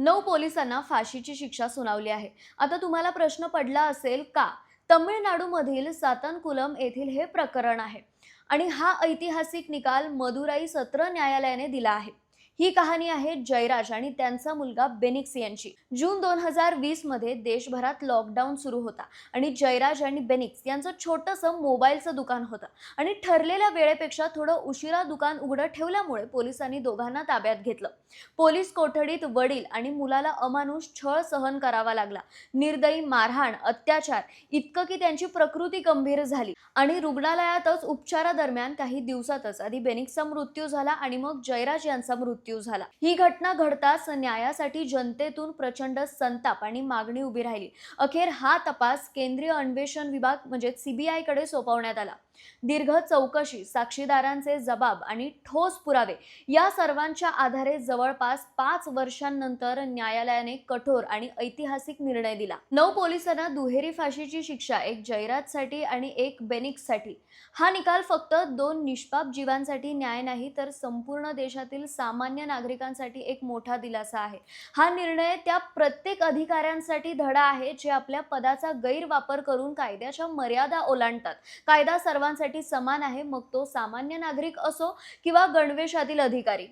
9 पोलिसांना फाशीची शिक्षा सुनावली आहे. आता तुम्हाला प्रश्न पडला असेल का? तमिळनाडूमधील सातानकुलम येथील हे प्रकरण आहे आणि हा ऐतिहासिक निकाल मदुराई सत्र न्यायालयाने दिला आहे. ही कहाणी आहे जयराज आणि त्यांचा मुलगा बेनिक्स यांची. जून 2020 मध्ये देशभरात लॉकडाऊन सुरू होता आणि जयराज आणि बेनिक्स यांचं छोटंसं मोबाईलचं दुकान होतं आणि ठरलेल्या वेळेपेक्षा थोडं उशिरा दुकान उघडं ठेवल्यामुळे पोलिसांनी दोघांना ताब्यात घेतलं. पोलीस कोठडीत वडील आणि मुलाला अमानुष छळ सहन करावा लागला. निर्दयी मारहाण, अत्याचार इतकं की त्यांची प्रकृती गंभीर झाली आणि रुग्णालयातच उपचारादरम्यान काही दिवसातच आधी बेनिक्सचा मृत्यू झाला आणि मग जयराज यांचा मृत्यू झाला. ही घटना घडताच न्यायासाठी जनतेतून प्रचंड संताप आणि मागणी उभी राहिली. अखेर हा तपास केंद्रीय अन्वेषण विभाग म्हणजे सीबीआय कडे सोपवण्यात आला. दीर्घ चौकशी, साक्षीदारांचे जबाब आणि ठोस पुरावे या सर्वांच्या आधारे जवळपास 5 वर्षांनंतर न्यायालयाने कठोर आणि ऐतिहासिक निर्णय दिला. 9 पोलिसांना दुहेरी फाशीची शिक्षा, एक जयराजसाठी आणि एक बेनिक्ससाठी. हा निकाल फक्त 2 निष्पाप जीवांसाठी न्याय नाही, तर संपूर्ण देशातील सामान्य नागरिकांसाठी एक मोठा दिलासा आहे. हा निर्णय त्या प्रत्येक अधिकाऱ्यांसाठी धडा आहे जे आपल्या पदाचा गैरवापर करून कायद्याच्या मर्यादा ओलांडतात. कायदा सर्वांसाठी समान आहे, मग तो सामान्य नागरिक असो किंवा गणवेशातील अधिकारी.